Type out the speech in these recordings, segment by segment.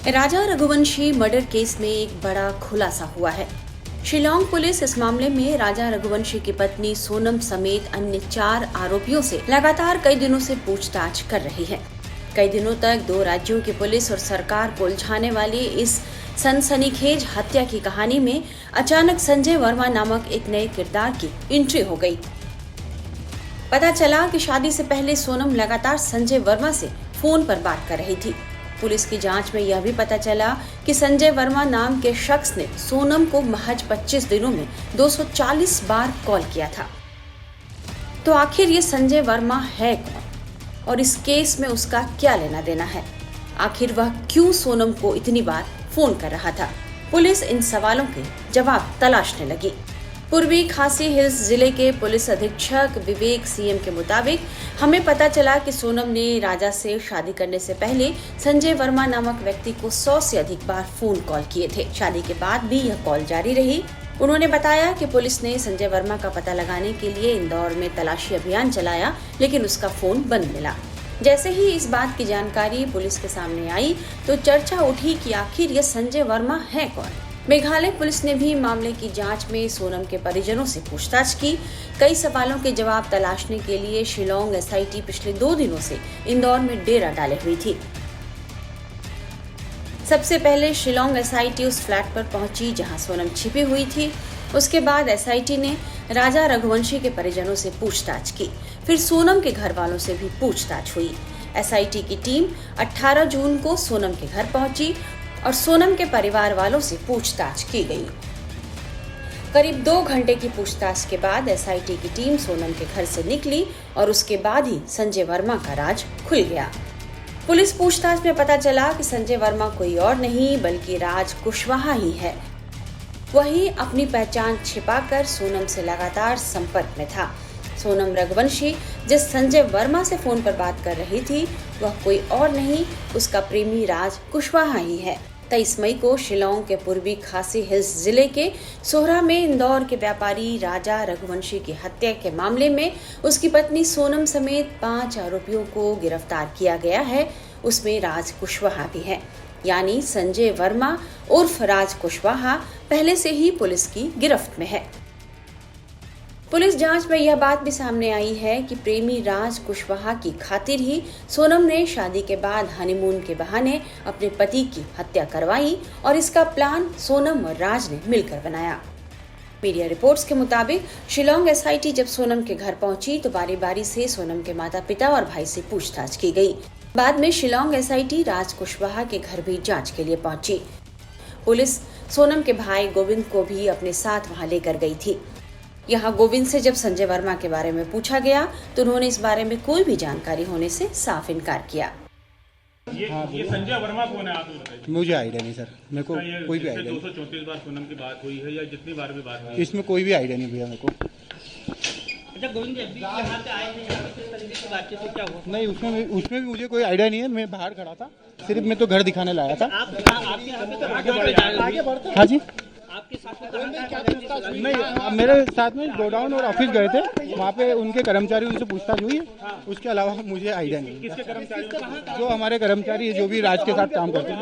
राजा Raghuvanshi murder case में एक बड़ा खुलासा हुआ है। शिलांग पुलिस इस मामले में राजा रघुवंशी की पत्नी सोनम समेत अन्य 4 आरोपियों से लगातार कई दिनों से पूछताछ कर रही है। कई दिनों तक 2 राज्यों की पुलिस और सरकार को उलझाने वाली इस सनसनीखेज हत्या की कहानी में अचानक संजय वर्मा नामक एक नए किरदार की एंट्री हो गई। पता चला कि शादी से पहले सोनम लगातार संजय वर्मा से फोन पर बात कर रही थी। पुलिस की जांच में यह भी पता चला कि संजय वर्मा नाम के शख्स ने सोनम को महज 25 दिनों में 240 बार कॉल किया था। तो आखिर ये संजय वर्मा है कौन और इस केस में उसका क्या लेना देना है? आखिर वह क्यों सोनम को इतनी बार फोन कर रहा था? पुलिस इन सवालों के जवाब तलाशने लगी। पूर्वी खासी हिल्स जिले के पुलिस अधीक्षक विवेक सीएम के मुताबिक हमें पता चला कि सोनम ने राजा से शादी करने से पहले संजय वर्मा नामक व्यक्ति को 100 से अधिक बार फोन कॉल किए थे। शादी के बाद भी यह कॉल जारी रही। उन्होंने बताया कि पुलिस ने संजय वर्मा का पता लगाने के लिए इंदौर में तलाशी अभियान चलाया, लेकिन उसका फोन बंद मिला। जैसे ही इस बात की जानकारी पुलिस के सामने आई तो चर्चा उठी कि आखिर यह संजय वर्मा है कौन। मेघालय पुलिस ने भी मामले की जांच में सोनम के परिजनों से पूछताछ की। कई सवालों के जवाब तलाशने के लिए शिलांग एसआईटी पिछले 2 दिनों से इंदौर में डेरा डाले हुई थी। सबसे पहले शिलांग एसआईटी उस फ्लैट पर पहुंची जहां सोनम छिपी हुई थी। उसके बाद एसआईटी ने राजा रघुवंशी के परिजनों से पूछताछ की। फिर सोनम के घर वालों से भी पूछताछ हुई। एसआईटी की टीम 18 जून को सोनम के घर पहुंची और सोनम के परिवार वालों से पूछताछ की गई। करीब 2 घंटे की पूछताछ के बाद एसआईटी की टीम सोनम के घर से निकली और उसके बाद ही संजय वर्मा का राज खुल गया। पुलिस पूछताछ में पता चला कि संजय वर्मा कोई और नहीं बल्कि राज कुशवाहा ही है। वही अपनी पहचान छिपाकर सोनम से लगातार संपर्क में था। सोनम रघुवंशी जिस संजय वर्मा से फोन पर बात कर रही थी वह कोई और नहीं, उसका प्रेमी राज कुशवाहा ही है। 23 मई को शिलांग के पूर्वी खासी हिल्स जिले के सोहरा में इंदौर के व्यापारी राजा रघुवंशी की हत्या के मामले में उसकी पत्नी सोनम समेत 5 आरोपियों को गिरफ्तार किया गया है। उसमें राज कुशवाहा भी है, यानी संजय वर्मा उर्फ राज कुशवाहा पहले से ही पुलिस की गिरफ्त में है। पुलिस जांच में यह बात भी सामने आई है कि प्रेमी राज कुशवाहा की खातिर ही सोनम ने शादी के बाद हनीमून के बहाने अपने पति की हत्या करवाई और इसका प्लान सोनम और राज ने मिलकर बनाया। मीडिया रिपोर्ट्स के मुताबिक शिलांग एसआईटी जब सोनम के घर पहुंची तो बारी बारी से सोनम के माता पिता और भाई से पूछताछ की गई। बाद में शिलांग एसआईटी राज कुशवाहा के घर भी जांच के लिए पहुंची। पुलिस सोनम के भाई गोविंद को भी अपने साथ वहां लेकर गई थी। यहाँ गोविंद से जब संजय वर्मा के बारे में पूछा गया तो उन्होंने इस बारे में कोई भी जानकारी होने से साफ इनकार किया। ये संजय वर्मा कौन है? आप मुझे आइडिया नहीं सर, मेरे को कोई भी आइडिया नहीं। 234 बार सोनम की बात हुई है या जितनी बार भी बात हुई है इसमें कोई भी आइडिया नहीं भैया मेरे को। अच्छा गोविंद जी यहाँ पे आए हैं, किस तरीके की बातचीत तो क्या हुआ? नहीं उसमें भी मुझे कोई आइडिया नहीं है। मैं बाहर खड़ा था, सिर्फ मैं तो घर दिखाने लाया था। आपके यहाँ पे तो आगे बढ़ते हाँ जी, आपके साथ में नहीं मेरे साथ में गोडाउन और ऑफिस गए थे, वहाँ पे उनके कर्मचारी उनसे पूछताछ हुई है। उसके अलावा मुझे आइडिया नहीं। किसके कर्मचारी? जो हमारे कर्मचारी जो भी राज के साथ काम करते हैं।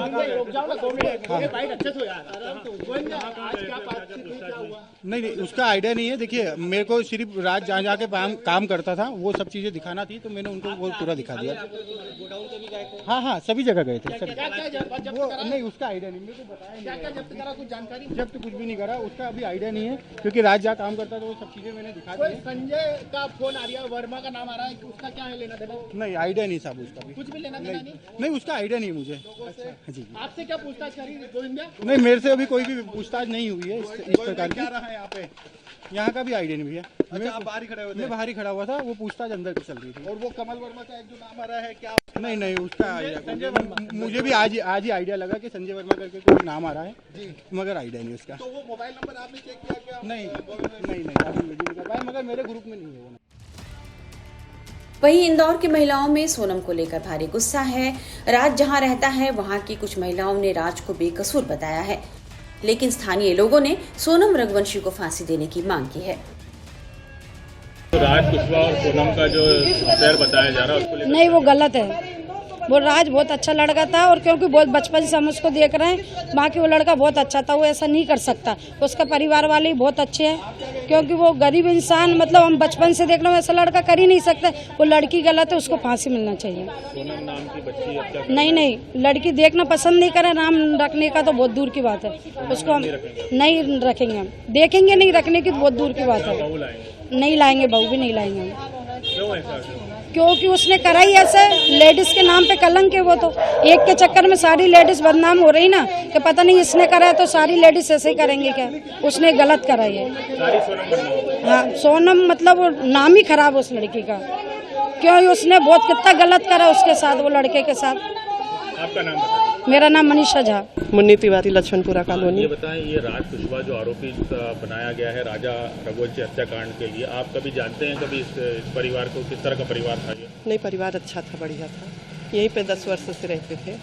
नहीं उसका आइडिया नहीं है। देखिए मेरे को सिर्फ राज जहाँ जाके काम करता था वो सब चीजें दिखाना थी, तो मैंने उनको वो पूरा दिखा दिया। हाँ सभी जगह गए थे सर। वो नहीं उसका आइडिया नहीं, मेरे को बताया कुछ जानकारी। जब तो कुछ भी नहीं करा, उसका अभी आइडिया नहीं है क्योंकि राज जहाँ काम करता था वो सब चीजें मैंने दिखा दी। संजय का फोन आ रहा है, वर्मा का नाम आ रहा है, उसका क्या है लेना देना? नहीं आइडिया नहीं साहब उसका भी। कुछ भी लेना देना नहीं उसका आइडिया नहीं मुझे। जी आपसे क्या पूछताछ करी गोविंद? नहीं मेरे से अभी कोई भी पूछताछ नहीं हुई है इस प्रकार की। यहाँ पे यहाँ का भी आइडिया नहीं भैया। अच्छा आप बाहर ही खड़े हुए थे? मैं बाहर ही खड़ा हुआ था, वो पूछताछ अंदर की चल रही थी। और वो कमल वर्मा का एक जो नाम आ रहा है क्या? नहीं उसका आइडिया मुझे भी आज ही आइडिया लगा कि संजय वर्मा करके कोई नाम आ रहा है जी, मगर आइडिया नहीं उसका। तो वो मोबाइल नंबर आपने चेक किया क्या? नहीं अभी मुझे नहीं पता, मगर मेरे ग्रुप में नहीं है वो। वहीं इंदौर की महिलाओं में सोनम को लेकर भारी गुस्सा है। राज जहां रहता है वहां की कुछ महिलाओं ने राज को बेकसूर बताया है, लेकिन स्थानीय लोगों ने सोनम रघुवंशी को फांसी देने की मांग की है। तो राज कुशवाहा और सोनम का जो अफेयर बताया जा रहा है उसको लेकर नहीं वो गलत है। वो राज बहुत अच्छा लड़का था, और क्योंकि बहुत बचपन से हम उसको देख रहे हैं, बाकी वो लड़का बहुत अच्छा था, वो ऐसा नहीं कर सकता। उसका परिवार वाले भी बहुत अच्छे हैं, क्योंकि वो गरीब इंसान, मतलब हम बचपन से देख रहे हैं, ऐसा लड़का कर ही नहीं सकता। वो लड़की गलत है, उसको फांसी मिलना चाहिए। सोनम नाम की बच्ची अब क्या नहीं, लड़की देखना पसंद नहीं करे, नाम रखने का तो बहुत दूर की बात है। उसको हम नहीं रखेंगे, हम देखेंगे नहीं, रखने की तो बहुत दूर की बात है। बहू लाएंगे? नहीं लाएंगे, बहू भी नहीं लाएंगे हम। क्यों ऐसा? क्योंकि उसने करा ही ऐसे, लेडीज के नाम पे कलंक है वो। तो एक के चक्कर में सारी लेडीज बदनाम हो रही ना, कि पता नहीं इसने करा है तो सारी लेडीज ऐसे ही करेंगे क्या? उसने गलत करा है। सारी सोनम बनना? हाँ, सोनम मतलब वो नाम ही खराब उस लड़की का, क्यों उसने बहुत कितना गलत करा उसके साथ, वो लड़के के साथ। आपका नाम बताएं। मेरा नाम मनीषा झा, मुन्नी तिवारी, लक्ष्मणपुरा कॉलोनी। ये बताएं, ये राज कुशवाहा जो आरोपी बनाया गया है राजा रघुवंशी हत्याकांड के लिए, आप कभी जानते हैं कभी इस परिवार को, किस तरह का परिवार था ये? नहीं, परिवार अच्छा था, बढ़िया था। यहीं पे 10 वर्ष से रहते थे,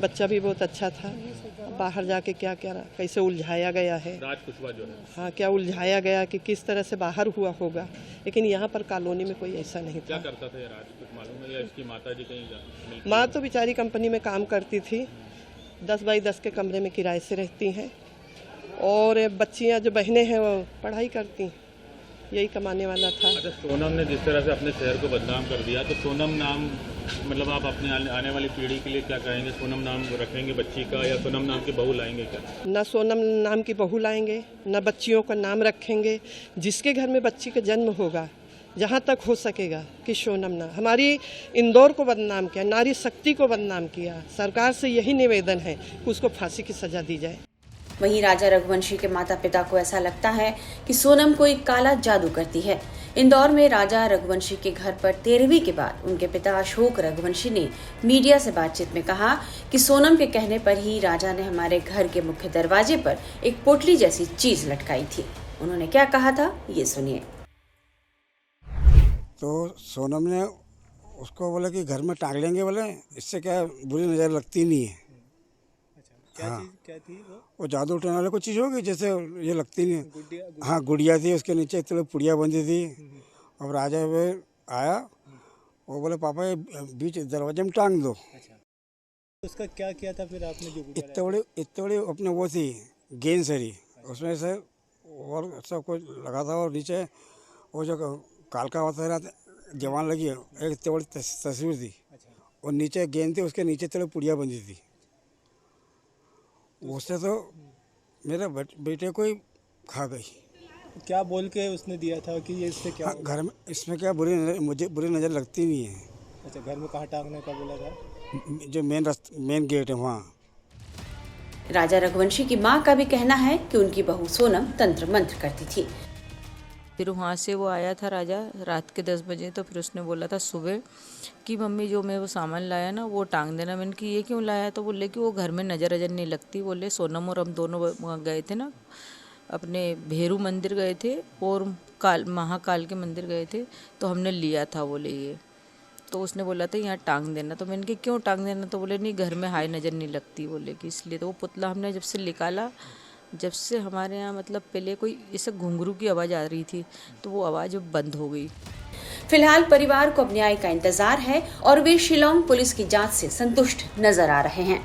बच्चा भी बहुत अच्छा था। बाहर जाके क्या क्या कैसे उलझाया गया है राज कुशवाहा जो है, हाँ, क्या उलझाया गया कि किस तरह से बाहर हुआ होगा, लेकिन यहाँ पर कॉलोनी में कोई ऐसा नहीं क्या था। करता था ये राज, कुछ मालूम है? या इसकी माता जी कहीं माँ तो बेचारी कंपनी में काम करती थी, 10 बाई 10 के कमरे में किराए से रहती हैं, और बच्चियाँ जो बहनें हैं वो पढ़ाई करती हैं, यही कमाने वाला था। अच्छा, सोनम ने जिस तरह से अपने शहर को बदनाम कर दिया, तो सोनम नाम मतलब आप अपने आने वाली पीढ़ी के लिए क्या कहेंगे? सोनम नाम रखेंगे बच्ची का, या सोनम नाम की बहू लाएंगे क्या? न सोनम नाम की बहू लाएंगे, न बच्चियों का नाम रखेंगे। जिसके घर में बच्ची का जन्म होगा, जहाँ तक हो सकेगा कि सोनम ना, हमारी इंदौर को बदनाम किया, नारी शक्ति को बदनाम किया। सरकार से यही निवेदन है कि उसको फांसी की सजा दी जाए। वहीं राजा रघुवंशी के माता पिता को ऐसा लगता है कि सोनम कोई काला जादू करती है। इंदौर में राजा रघुवंशी के घर पर 13वीं के बाद उनके पिता अशोक रघुवंशी ने मीडिया से बातचीत में कहा कि सोनम के कहने पर ही राजा ने हमारे घर के मुख्य दरवाजे पर एक पोटली जैसी चीज लटकाई थी। उन्होंने क्या कहा था, ये सुनिए। तो सोनम ने उसको बोला कि घर में टांग लेंगे, बोले इससे क्या बुरी नज़र लगती नहीं है। हाँ, क्या थी वो जादू उठाने वाले कुछ चीज़ होगी, जैसे ये लगती नहीं है। हाँ, गुड़िया थी, उसके नीचे इतने पुड़िया बंधी थी। अब राजा वे आया, वो बोले पापा ये बीच दरवाजे में टांग दो। उसका क्या किया था फिर आपने? जो इतने बड़े अपने वो थी गेंद सरी, उसमें से और सब कुछ लगा था, और नीचे वो जो कालका होता था जवान लगी है, एक इतनी बड़ी तस्वीर थी, और नीचे गेंद थी, उसके नीचे इतने पुड़िया बंधी थी। उससे तो मेरे बेटे को ही खा गई। क्या बोल के उसने दिया था कि ये इससे क्या? हाँ, घर में इसमें क्या मुझे बुरी नज़र लगती नहीं है। अच्छा, घर में कहाँ टांगने का बोला था? जो मेन गेट है वहाँ। राजा रघुवंशी की मां का भी कहना है कि उनकी बहू सोनम तंत्र मंत्र करती थी। फिर वहाँ से वो आया था राजा रात के 10 बजे, तो फिर उसने बोला था सुबह कि मम्मी जो मैं वो सामान लाया ना वो टांग देना। मैंने कि ये क्यों लाया? तो बोले कि वो घर में नज़र अजर नहीं लगती। बोले सोनम और हम दोनों गए थे ना, अपने भेरू मंदिर गए थे और महाकाल के मंदिर गए थे, तो हमने लिया था बोले ये। तो उसने बोला था यहाँ टांग देना। तो मैंने कि क्यों टांग देना? तो बोले नहीं घर में हाई नज़र नहीं लगती बोले कि इसलिए। तो वो पुतला हमने जब से निकाला, जब से हमारे यहाँ मतलब पहले कोई ऐसे घुंघरू की आवाज़ आ रही थी, तो वो आवाज़ बंद हो गई। फिलहाल परिवार को अब न्याय का इंतजार है और वे शिलांग पुलिस की जांच से संतुष्ट नजर आ रहे हैं।